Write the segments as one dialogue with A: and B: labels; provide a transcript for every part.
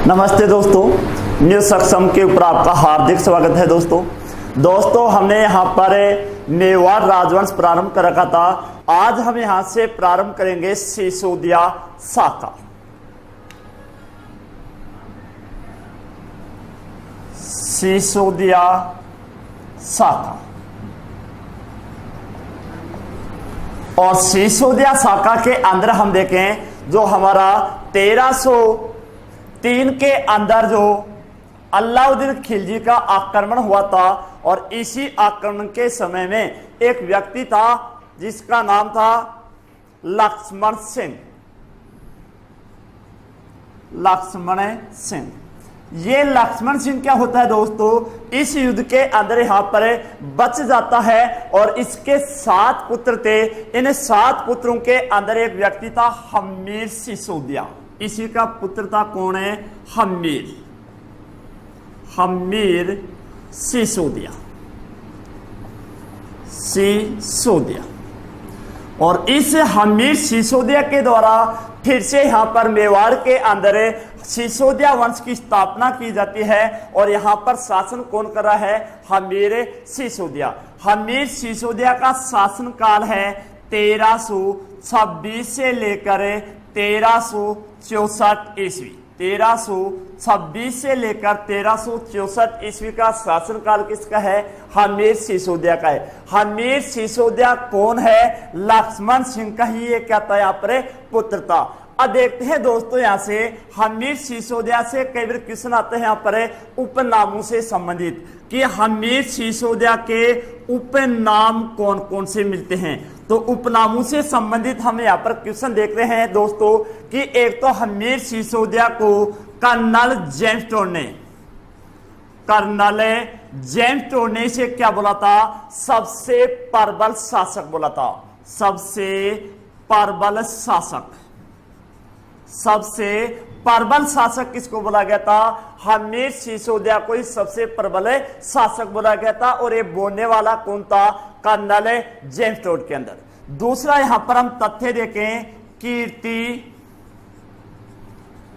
A: नमस्ते दोस्तों, न्यूज सक्षम के ऊपर आपका हार्दिक स्वागत है। दोस्तों हमने यहाँ पर मेवाड़ राजवंश प्रारंभ कर रखा था। आज हम यहाँ से प्रारंभ करेंगे सिसोदिया शाखा। सिसोदिया शाखा और सिसोदिया शाखा के अंदर हम देखें जो हमारा 1303 के अंदर जो अलाउद्दीन खिलजी का आक्रमण हुआ था और इसी आक्रमण के समय में एक व्यक्ति था जिसका नाम था लक्ष्मण सिंह। ये लक्ष्मण सिंह क्या होता है दोस्तों, इस युद्ध के अंदर यहाँ पर बच जाता है और इसके 7 पुत्र थे। इन 7 पुत्रों के अंदर एक व्यक्ति था हम्मीर सिसोदिया। इसी का पुत्र था कौन है? हम्मीर सिसोदिया। और इस हम्मीर सिसोदिया के द्वारा फिर से यहाँ पर मेवाड़ के अंदर सिसोदिया वंश की स्थापना की जाती है और यहाँ पर शासन कौन कर रहा है? हम्मीर सिसोदिया। हम्मीर सिसोदिया का शासन काल है 1326 से लेकर 1364 ईस्वी। 1326 से लेकर 1364 ईस्वी का शासन काल किसका है? हम्मीर सिसोदिया का है। हम्मीर सिसोदिया कौन है? लक्ष्मण सिंह का ही ये क्या था यहाँ पर पुत्र था। अब देखते हैं दोस्तों यहाँ से हम्मीर सिसोदिया से कई बार क्वेश्चन आते हैं यहाँ पर उपनामों से संबंधित कि हम्मीर सिसोदिया के उपनाम कौन कौन से मिलते हैं। तो उपनामों से संबंधित हम यहाँ पर क्वेश्चन देख रहे हैं दोस्तों कि एक तो हम्मीर सिसोदिया को कर्नल जेम्स टोड ने इसे क्या बोला था? सबसे प्रबल शासक बोला था। सबसे प्रबल शासक किसको बोला गया था? हम्मीर सिसोदिया को ही सबसे प्रबल शासक बोला गया था और ये बोलने वाला कौन था? कर्नल जेम्स टोड के अंदर। दूसरा यहां पर हम तथ्य देखें, कीर्ति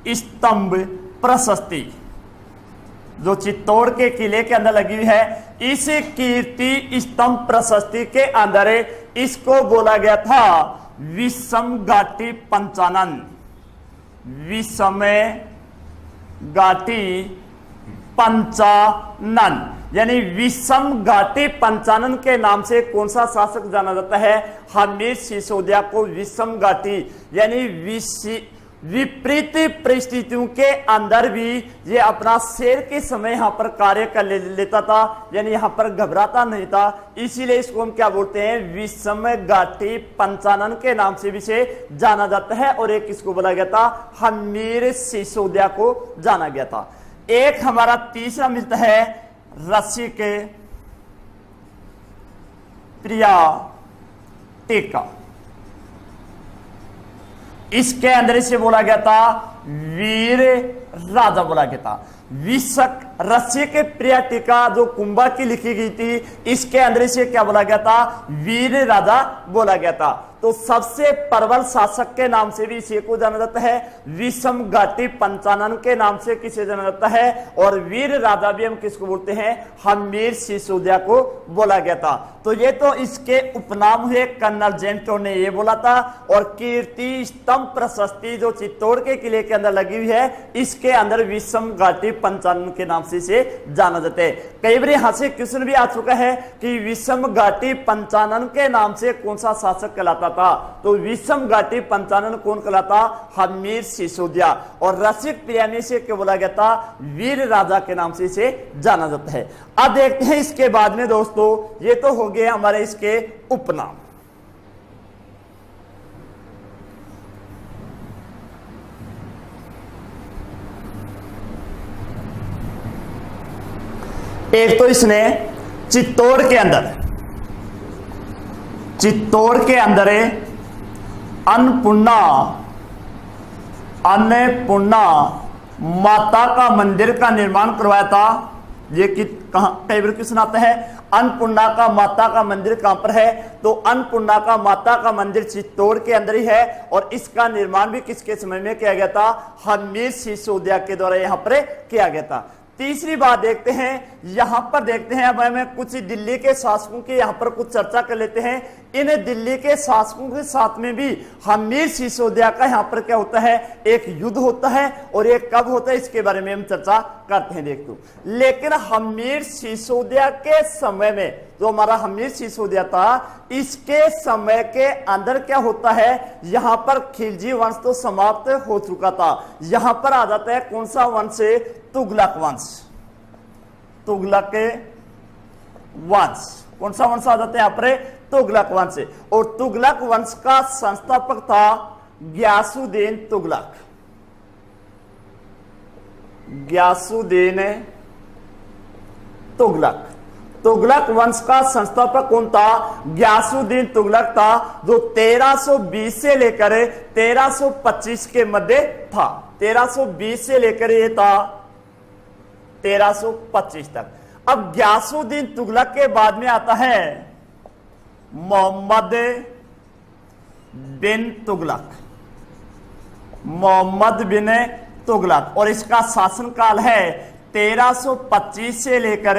A: स्तंभ प्रशस्ति जो चित्तौड़ के किले के अंदर लगी हुई है, इस कीर्ति स्तंभ प्रशस्ति के अंदर इसको बोला गया था विषम घाटी पंचानन। यानी विषम घाटी पंचानन के नाम से कौन सा शासक जाना जाता है? हम्मीर सिसोदिया को विषम घाटी यानी विपरीत परिस्थितियों के अंदर भी ये अपना शेर के समय यहाँ पर कार्य कर लेता था, यानी यहाँ पर घबराता नहीं था। इसीलिए इसको हम क्या बोलते हैं? विषम घाटी पंचानन के नाम से भी से जाना जाता है। और एक किसको बोला गया था? हम्मीर सिसोदिया को जाना गया था। एक हमारा तीसरा मिलता है रसिक प्रिया टीका। इसके अंदर इसे बोला गया था वीर राजा बोला गया था। रसिक प्रिया टीका जो कुंभा की लिखी गई थी, इसके अंदर इसे क्या बोला गया था? वीर राजा बोला गया था। तो सबसे प्रबल शासक के नाम से भी इसे को जाना जाता है, विषम घाटी पंचानन के नाम से किसे जाना जाता है, और वीर राजा भी हम किसको बोलते हैं? हम्मीर सिसोदिया को बोला गया था। तो ये तो इसके उपनाम हुए। कर्नल जेम्स टोड ने ये बोला था। और कीर्ति स्तंभ प्रशस्ति जो चित्तौड़ के किले के अंदर लगी हुई है, इसके अंदर विषम घाटी पंचानन के नाम से इसे जाना जाता है। कई बार यहां से क्वेश्चन भी आ चुका है कि विषम घाटी पंचानन के नाम से कौन सा शासक कहलाता था? तो विषम घाटी पंचानन कौन कहलाता? हम्मीर सिसोदिया। और रसिक प्रिया ने से क्या बोला गया था? वीर राजा के नाम से इसे जाना जाता है। अब देखते हैं इसके बाद में दोस्तों, ये तो हो गए हमारे इसके उपनाम। एक तो इसने चित्तौड़ के अंदर अन्नपूर्णा माता का मंदिर का निर्माण करवाया था। ये कि कई बार क्वेश्चन आता है, अन्नपूर्णा का माता का मंदिर कहां पर है? तो अन्नपूर्णा का माता का मंदिर चित्तौड़ के अंदर ही है और इसका निर्माण भी किसके समय में किया गया था? हमीर सिसोदिया के द्वारा यहां पर किया गया था। तीसरी बात देखते हैं, यहां पर देखते हैं, अब हमें कुछ दिल्ली के शासकों की यहां पर कुछ चर्चा कर लेते हैं। इन दिल्ली के शासकों के साथ में भी हमीर सिसोदिया का यहां पर क्या होता है? एक युद्ध होता है और ये कब होता है इसके बारे में हम चर्चा करते हैं। देख लो, लेकिन हमीर सिसोदिया के समय में, जो हमारा हमीर सिसोदिया था, इसके समय के अंदर क्या होता है? यहां पर खिलजी वंश तो समाप्त हो चुका था। यहां पर आ जाता है कौन सा वंश? तुगलक वंश। तुगलक वंश, कौन सा वंश आ जाता है यहाँ पर? तुगलक वंश। और तुगलक वंश का संस्थापक था गयासुद्दीन तुगलक। गयासुद्दीन तुगलक। तुगलक वंश का संस्थापक कौन था? गयासुद्दीन तुगलक था, जो 1320 से लेकर 1325 के मध्य था। 1320 से लेकर ये था 1325 तक। अब गयासुद्दीन तुगलक के बाद में आता है मोहम्मद बिन तुगलक। मोहम्मद बिन तुगलक, और इसका शासनकाल है 1325 से लेकर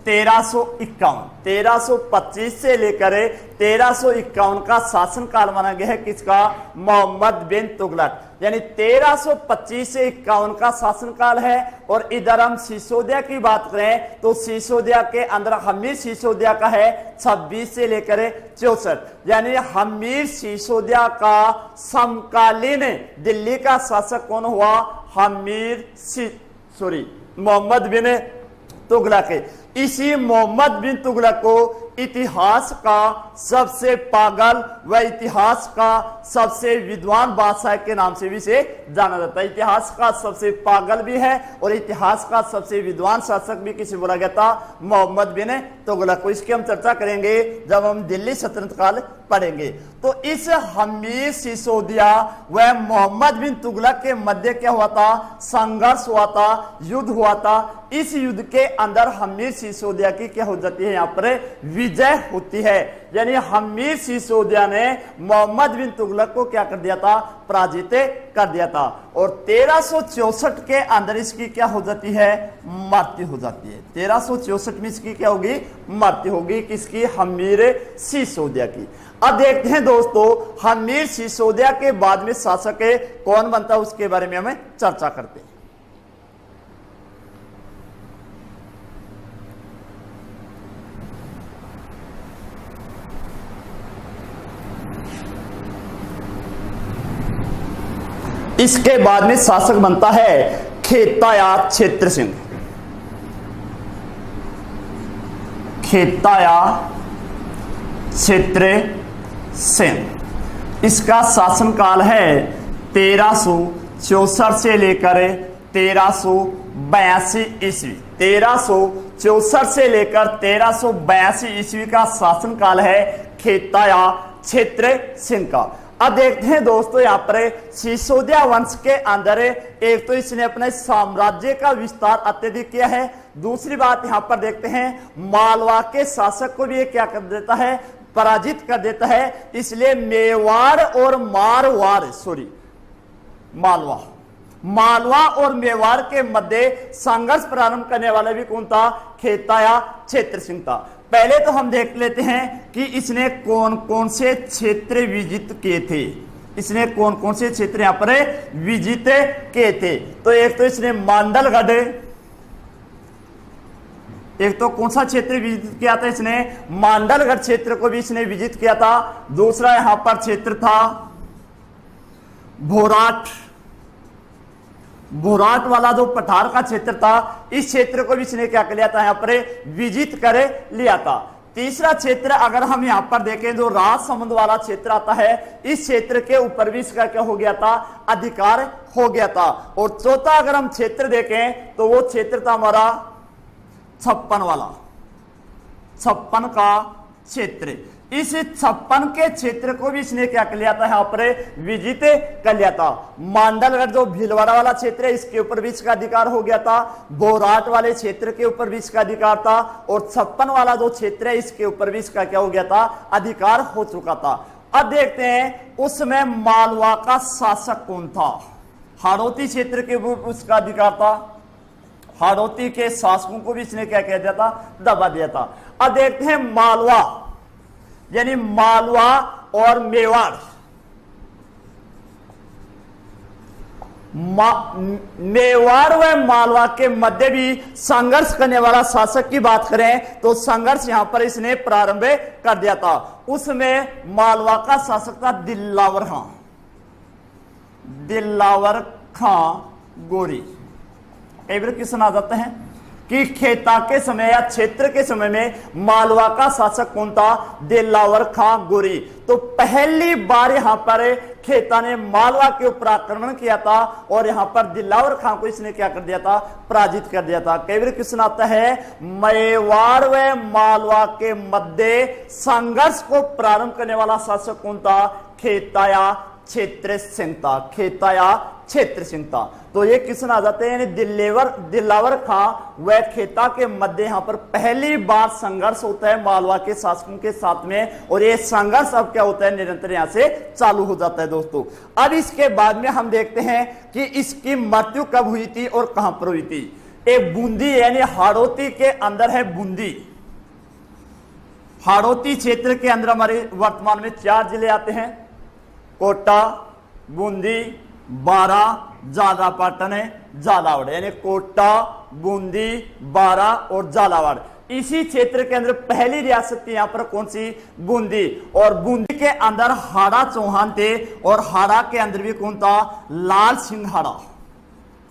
A: 1351। 1325 से लेकर 1351 का शासनकाल माना गया है किसका? मोहम्मद बिन तुगलक। यानी 1325 से 51 का शासनकाल है। और इधर हम सिसोदिया की बात करें तो सिसोदिया के अंदर हमीर सिसोदिया का है 26 से लेकर 64। यानी हमीर सिसोदिया का समकालीन दिल्ली का शासक कौन हुआ? मोहम्मद बिन तुगलक। इसी मोहम्मद बिन तुगलक को इतिहास का सबसे पागल व इतिहास का सबसे विद्वान बादशाह के नाम से भी से जाना जाता है। इतिहास का सबसे पागल भी है और इतिहास का सबसे विद्वान शासक भी किसे बोला गया था? मोहम्मद बिन तुगलक को। इसकी हम चर्चा करेंगे जब हम दिल्ली सल्तनत काल पढ़ेंगे। तो इस हमीर सिसोदिया व मोहम्मद बिन तुगलक के मध्य क्या हुआ था? संघर्ष हुआ था, युद्ध हुआ था। इस युद्ध के अंदर हमीर सिसोदिया की क्या हो जाती है? यहाँ पर विजय होती है। यानी हमीर सिसोदिया ने मोहम्मद बिन तुगलक को क्या कर दिया था? पराजित कर दिया था। और 1364 के अंदर इसकी क्या हो जाती है? मृत्यु हो जाती है। 1364 में इसकी क्या होगी? मृत्यु होगी। किसकी? हमीर सिसोदिया की। अब देखते हैं दोस्तों, हमीर सिसोदिया के बाद में शासक कौन बनता है उसके बारे में हमें चर्चा करते हैं। इसके बाद में शासक बनता है खेताया क्षेत्र सिंह। खेताया क्षेत्र सिंह। इसका शासनकाल है 1364 से लेकर 1382 ईस्वी। 1364 से लेकर 1382 ईस्वी का शासनकाल है खेताया क्षेत्र सिंह का। अब देखते हैं दोस्तों, यहाँ पर सिसोदिया वंश के अंदर एक तो इसने अपने साम्राज्य का विस्तार अत्यधिक किया है। दूसरी बात यहाँ पर देखते हैं, मालवा के शासक को भी ये क्या कर देता है? पराजित कर देता है। इसलिए मेवाड़ और मालवा और मेवाड़ के मध्य संघर्ष प्रारंभ करने वाला भी कौन था? खेताया क्षेत्र सिंह था। पहले तो हम देख लेते हैं कि इसने कौन कौन से क्षेत्र विजित किए थे। इसने कौन कौन से क्षेत्र यहां पर विजित किए थे? तो एक तो इसने मांडलगढ़, एक तो कौन सा क्षेत्र विजित किया था? इसने मांडलगढ़ क्षेत्र को भी इसने विजित किया था। दूसरा यहां पर क्षेत्र था भोराट वाला जो पठार का क्षेत्र था, इस क्षेत्र को भी इसने क्या कर लिया था? यहाँ पर विजित कर लिया था। तीसरा क्षेत्र अगर हम यहाँ पर देखें, जो राजसमंद वाला क्षेत्र आता है, इस क्षेत्र के ऊपर भी इसका क्या हो गया था? अधिकार हो गया था। और चौथा अगर हम क्षेत्र देखें तो वो क्षेत्र था हमारा 56 वाला, 56 का क्षेत्र। इस 56 के क्षेत्र को भी इसने क्या कर लिया था, यहाँ पर विजित कर लिया था। मांडलगढ़ जो भीलवाड़ा वाला क्षेत्र है इसके ऊपर भी इसका अधिकार हो गया था, बोराट वाले क्षेत्र के ऊपर भी इसका अधिकार था, और 56 वाला जो क्षेत्र है इसके ऊपर भी इसका क्या हो गया था, अधिकार हो चुका था। अब देखते हैं उसमें मालवा का शासक कौन था। हाड़ौती क्षेत्र के ऊपर उसका अधिकार था, हाड़ौती के शासकों को भी इसने क्या कह दिया था, दबा दिया था। अब देखते हैं मालवा, यानी मालवा और मेवाड़। मेवाड़ व मालवा के मध्य भी संघर्ष करने वाला शासक की बात करें तो संघर्ष यहां पर इसने प्रारंभ कर दिया था। उसमें मालवा का शासक था दिलावर खां, दिलावर खां गोरी। कई बार क्वेश्चन आ जाते हैं कि खेता के समय या क्षेत्र के समय में मालवा का शासक कौन था, दिलावर खां गोरी। तो पहली बार यहां पर खेता ने मालवा के ऊपर आक्रमण किया था और यहां पर दिलावर खां को इसने क्या कर दिया था, पराजित कर दिया था। कई बार क्वेश्चन आता है मेवाड़ व मालवा के मध्य संघर्ष को प्रारंभ करने वाला शासक कौन था, खेता या क्षेत्र सिंह था, खेता या क्षेत्र सिंह था। तो ये क्वेश्चन आ जाते हैं, दिलावर खां व खेता के मध्य यहां पर पहली बार संघर्ष होता है मालवा के शासकों के साथ में, और ये संघर्ष अब क्या होता है, निरंतर यहां से चालू हो जाता है दोस्तों। अब इसके बाद में हम देखते हैं कि इसकी मृत्यु कब हुई थी और कहां पर हुई थी। एक बूंदी यानी हाड़ौती के अंदर है बूंदी। हाड़ौती क्षेत्र के अंदर हमारे वर्तमान में 4 जिले आते हैं, कोटा, बूंदी, बारा, झालरापाटन है, झालावाड़, यानी कोटा, बूंदी, बारा और झालावाड़। इसी क्षेत्र के अंदर पहली रियासत थी यहां पर कौन सी, बूंदी। और बूंदी के अंदर हाड़ा चौहान थे और हाड़ा के अंदर भी कौन था, लाल सिंह हाड़ा,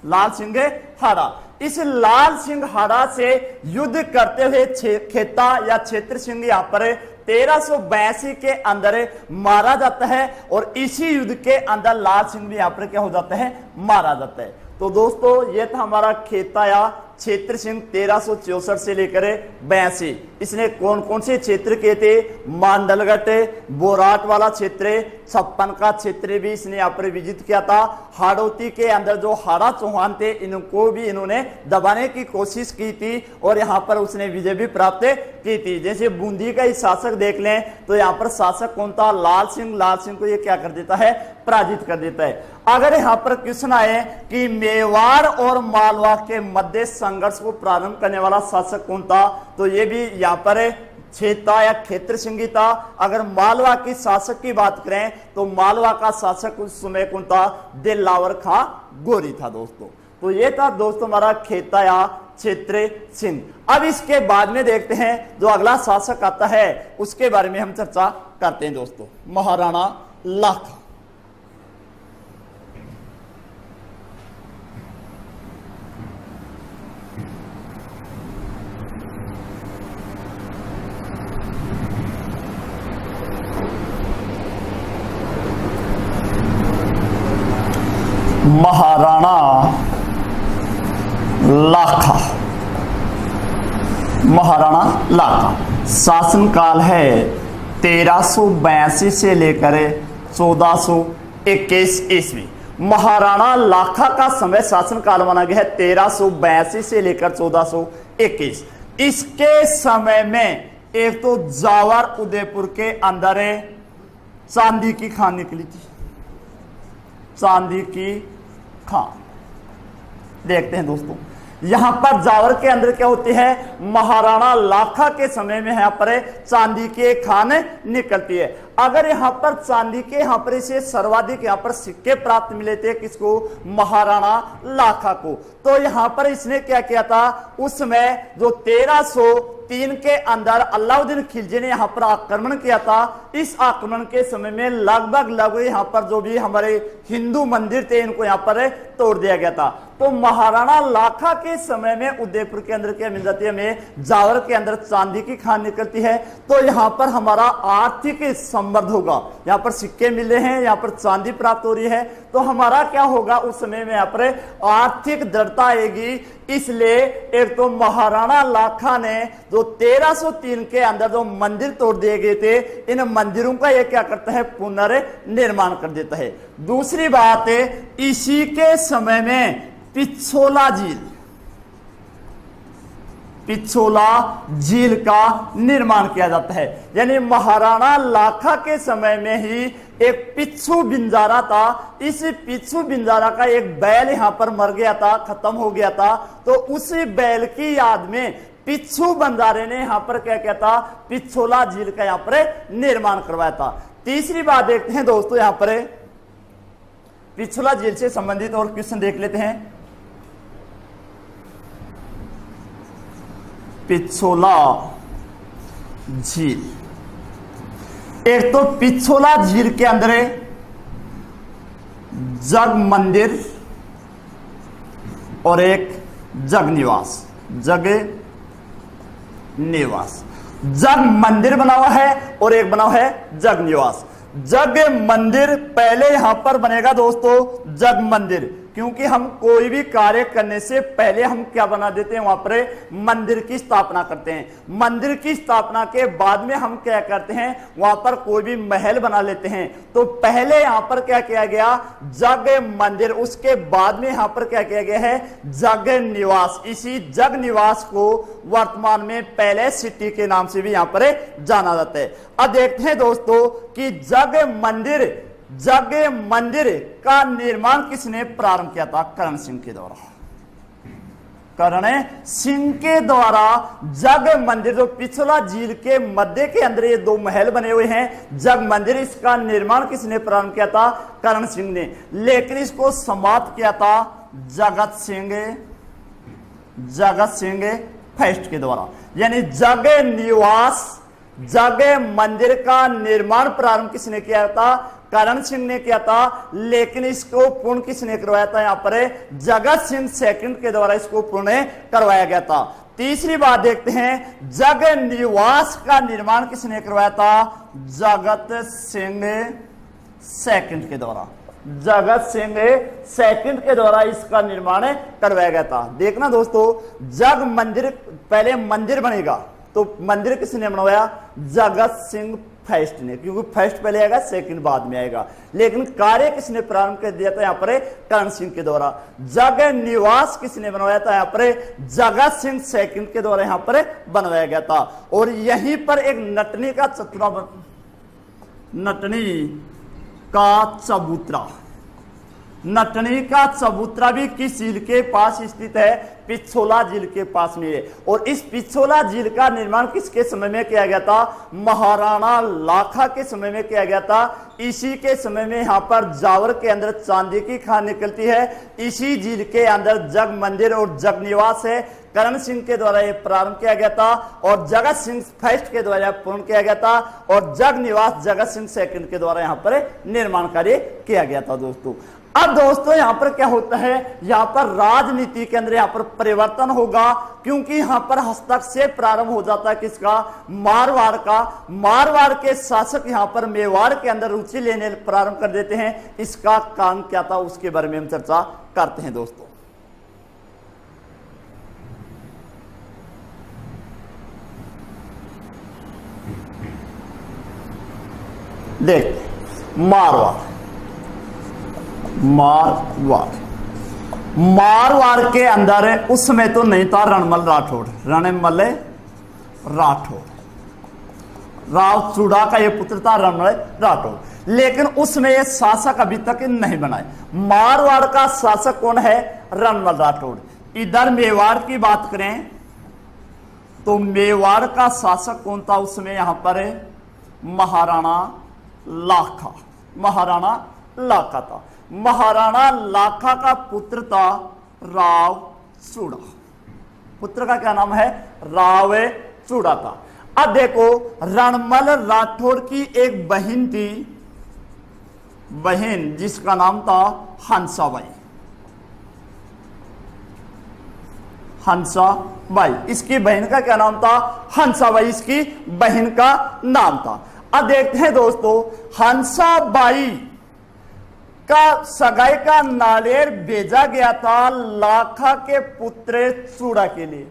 A: लाल सिंह हाड़ा। इस लाल सिंह हाड़ा से युद्ध करते हुए खेता या क्षेत्र सिंह यहां पर 1382 के अंदर मारा जाता है, और इसी युद्ध के अंदर लाल सिंह भी यहां पर क्या हो जाता है, मारा जाता है। तो दोस्तों ये था हमारा खेता या क्षेत्र सिंह 1364 से लेकर 82। इसने कौन कौन से क्षेत्र किए थे, मांडलगढ़, बोराट वाला क्षेत्र, 56 का क्षेत्र भी इसने यहाँ पर विजित किया था। हाड़ौती के अंदर जो हाड़ा चौहान थे इनको भी इन्होंने दबाने की कोशिश की थी और यहाँ पर उसने विजय भी प्राप्त की थी। जैसे बूंदी का ही शासक देख लें तो यहाँ पर शासक कौन था, लाल सिंह। लाल सिंह को ये क्या कर देता है, पराजित कर देता है। अगर यहाँ पर क्वेश्चन आए कि मेवाड़ और मालवा के मध्य संघर्ष को प्रारंभ करने वाला शासक कौन था, तो ये भी यहाँ पर क्षेत्र या क्षेत्र सिंह था। अगर मालवा की शासक की बात करें तो मालवा का शासक उस समय कौन था, दिलावर खां गोरी था दोस्तों। तो ये था दोस्तों हमारा खेता या क्षेत्र सिंह। अब इसके बाद में देखते हैं जो अगला शासक आता है उसके बारे में हम चर्चा करते हैं दोस्तों, महाराणा लाखा। महाराणा लाखा, महाराणा लाखा शासनकाल है 1382 से लेकर 1421 ईस्वी। महाराणा लाखा का समय शासनकाल माना गया है 1382 से लेकर 1421। इसके समय में एक तो जावर उदयपुर के अंदर चांदी की खान निकली थी, चांदी की खान। देखते हैं दोस्तों यहां पर जावर के अंदर क्या होती है, महाराणा लाखा के समय में यहां पर चांदी की खान निकलती है। अगर यहां पर चांदी के यहां पर इसे सर्वाधिक यहां पर सिक्के प्राप्त मिले थे किसको, महाराणा लाखा को। तो यहां पर इसने क्या किया था, उसमें जो 1303 के अंदर अलाउद्दीन खिलजी ने यहां पर आक्रमण किया था। इस आक्रमण के समय में लगभग यहां पर जो भी हमारे हिंदू मंदिर थे इनको यहां पर तोड़ दिया गया था। तो महाराणा लाखा के समय में उदयपुर के अंदर क्या मिल जाती है, हमें जावर के अंदर चांदी की खान निकलती है। तो यहां पर हमारा आर्थिक समृद्ध होगा। यहाँ पर सिक्के मिले हैं, यहाँ पर चांदी प्राप्त हो रही है, तो हमारा क्या होगा उस समय में यहाँ पर आर्थिक दृढ़ता आएगी। इसलिए एक तो महाराणा लाखा ने जो 1303 के अंदर जो मंदिर तोड़ दिए गए थे, इन मंदिरों का ये क्या करता है, पुनर्निर्माण कर देता है। दूसरी बात है, इसी के समय में पिछोला झील का निर्माण किया जाता है। यानी महाराणा लाखा के समय में ही एक पिच्छू बिंजारा था। इस पिच्छू बिंजारा का एक बैल यहां पर मर गया था, खत्म हो गया था, तो उसी बैल की याद में पिच्छू बंजारे ने यहां पर क्या किया था, पिछोला झील का यहां पर निर्माण करवाया था। तीसरी बात देखते हैं दोस्तों, यहां पर पिछोला झील से संबंधित और क्वेश्चन देख लेते हैं। पिछोला झील, एक तो पिछोला झील के अंदर जग मंदिर और एक जग निवास। जग मंदिर बना हुआ है और एक बना हुआ है जग निवास। जग मंदिर पहले यहां पर बनेगा दोस्तों, जग मंदिर, क्योंकि हम कोई भी कार्य करने से पहले हम क्या बना देते हैं, वहां पर मंदिर की स्थापना करते हैं। मंदिर की स्थापना के बाद में हम क्या करते हैं, वहां पर कोई भी महल बना लेते हैं। तो पहले यहां पर क्या किया गया, जग मंदिर, उसके बाद में यहां पर क्या किया गया है, जग निवास। इसी जग निवास को वर्तमान में पैलेस सिटी के नाम से भी यहां पर जाना जाता है। अब देखते हैं दोस्तों कि जग मंदिर का निर्माण किसने प्रारंभ किया था, करण सिंह के द्वारा। करण सिंह के द्वारा जग मंदिर, जो पिछला झील के मध्य के अंदर ये दो महल बने हुए हैं, जग मंदिर, इसका निर्माण किसने प्रारंभ किया था, करण सिंह ने। लेकिन इसको समाप्त किया था जगत सिंह फर्स्ट के द्वारा। यानी जग निवास, जग मंदिर का निर्माण प्रारंभ किसने किया था, करण सिंह ने किया था। लेकिन इसको पूर्ण किसने करवाया था, यहां पर जगत सिंह सेकंड के द्वारा इसको पूर्ण करवाया गया था। तीसरी बात देखते हैं, जग निवास का निर्माण किसने करवाया था, जगत सिंह सेकंड के द्वारा। जगत सिंह सेकंड के द्वारा इसका निर्माण करवाया गया था। देखना दोस्तों, जग मंदिर, पहले मंदिर बनेगा तो मंदिर किसने बनवाया, जगत सिंह फर्स्ट ने, क्योंकि फर्स्ट पहले आएगा, सेकंड बाद में आएगा। लेकिन कार्य किसने प्रारंभ कर दिया था, यहां पर करण सिंह के द्वारा। जग निवास किसने बनवाया था, यहां पर जगत सिंह सेकंड के द्वारा यहां पर बनवाया गया था। और यहीं पर एक नटनी का चबूतरा भी किस झील के पास स्थित है, पिछोला झील के पास में है। और इस पिछोला झील का निर्माण किसके समय में किया गया था, महाराणा लाखा के समय में किया गया था। इसी के समय में यहाँ पर जावर के अंदर चांदी की खान निकलती है। इसी झील के अंदर जग मंदिर और जग निवास है। करण सिंह के द्वारा यह प्रारंभ किया गया था और जगत सिंह फर्स्ट के द्वारा पूर्ण किया गया था, और जग निवास जगत सिंह सेकंड के द्वारा यहाँ पर निर्माण कार्य किया गया था दोस्तों। अब दोस्तों यहां पर क्या होता है, यहां पर राजनीति के अंदर यहां पर परिवर्तन होगा, क्योंकि यहां पर हस्तक्षेप प्रारंभ हो जाता है किसका, मारवाड़ का। मारवाड़ के शासक यहां पर मेवाड़ के अंदर रुचि लेने प्रारंभ कर देते हैं। इसका कारण क्या था, उसके बारे में हम चर्चा करते हैं दोस्तों। देख, मारवाड़ के अंदर उस समय तो नहीं था रणमल राठौड़, राव चूड़ा का ये पुत्र था रणमल राठौड़। लेकिन उसमें ये शासक अभी तक नहीं बनाए। मारवाड़ का शासक कौन है, रणमल राठौड़। इधर मेवाड़ की बात करें तो मेवाड़ का शासक कौन था उसमें, यहां पर महाराणा लाखा था। महाराणा लाखा का पुत्र था राव चूड़ा। पुत्र का क्या नाम है, राव चूड़ा था। अब देखो, रणमल राठौड़ की एक बहन थी, जिसका नाम था हंसाबाई। इसकी बहन का क्या नाम था, हंसाबाई इसकी बहन का नाम था। अब देखते हैं दोस्तों, हंसाबाई का सगाई का नालेर भेजा गया था लाखा के पुत्र चूड़ा के लिए,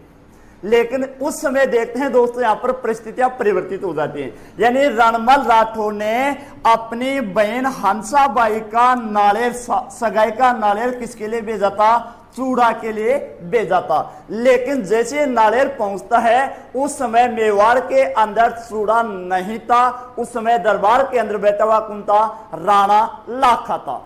A: लेकिन उस समय देखते हैं दोस्तों यहां पर परिस्थितियां परिवर्तित हो जाती हैं। यानी रणमल राठौर ने अपनी बहन हंसाबाई का नालेर, सगाई का नालेर किसके लिए भेजा था? चूड़ा के लिए भेजा था। लेकिन जैसे नालेर पहुंचता है उस समय मेवाड़ के अंदर चूड़ा नहीं था, उस समय दरबार के अंदर बैठा हुआ कौन था? राणा लाखा था।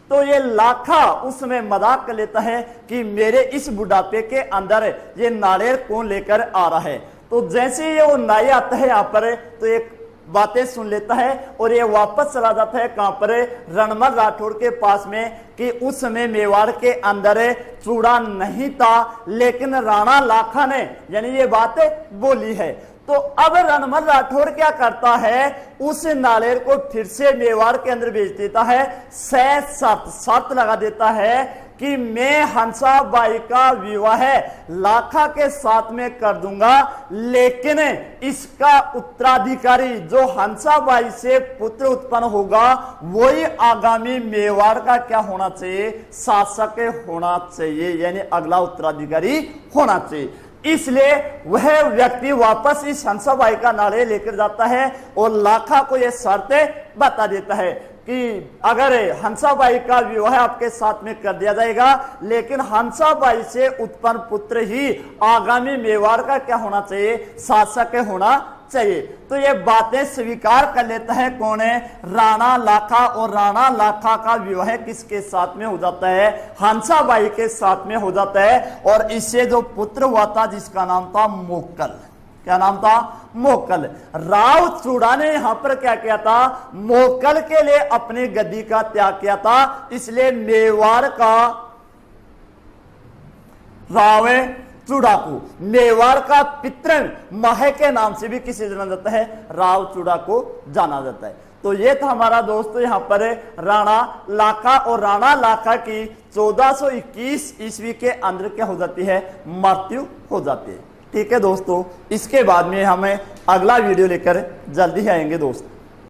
A: तो ये लाखा उस समय मजाक कर लेता है कि मेरे इस बुढ़ापे के अंदर ये नालेर कौन लेकर आ रहा है। तो जैसे ये वो नाई आता है यहाँ पर तो एक बातें सुन लेता है और ये वापस चला जाता है कहां पर? रणमल राठौर के पास में, कि उस समय मेवाड़ के अंदर चूड़ा नहीं था, लेकिन राणा लाखा ने यानी ये बात बोली है। तो अब रणमल राठौर क्या करता है? उस नालेर को फिर से मेवाड़ के अंदर भेज देता है, शर्त लगा देता है कि मैं हंसाबाई का विवाह लाखा के साथ में कर दूंगा, लेकिन इसका उत्तराधिकारी जो हंसाबाई से पुत्र उत्पन्न होगा वही आगामी मेवाड़ का क्या होना चाहिए? शासक होना चाहिए, यानी अगला उत्तराधिकारी होना चाहिए। इसलिए वह व्यक्ति वापस इस हंसाबाई का नाले लेकर जाता है और लाखा को यह शर्त बता देता है कि अगर हंसाबाई का विवाह आपके साथ में कर दिया जाएगा, लेकिन हंसाबाई से उत्पन्न पुत्र ही आगामी मेवाड़ का क्या होना चाहिए? शासक होना चाहिए। तो ये बातें स्वीकार कर लेता है कौन है? राणा लाखा। और राणा लाखा का विवाह किसके साथ में हो जाता है? हंसाबाई के साथ में हो जाता है। और इससे जो पुत्र हुआ था जिसका नाम था मोक्कल। क्या नाम था? मोक्कल। राव चूड़ा ने यहां पर क्या किया था? मोक्कल के लिए अपनी गद्दी का त्याग किया था। इसलिए मेवाड़ का राव चूड़ा को मेवाड़ का पितृ मह के नाम से भी किसे जाना जाता है? राव चूड़ा को जाना जाता है। तो ये था हमारा दोस्तों यहाँ पर राणा लाखा। और राणा लाखा की 1421 ईस्वी के अंदर क्या हो जाती है? मृत्यु हो जाती है। ठीक है दोस्तों, इसके बाद में हमें अगला वीडियो लेकर जल्दी आएंगे दोस्त।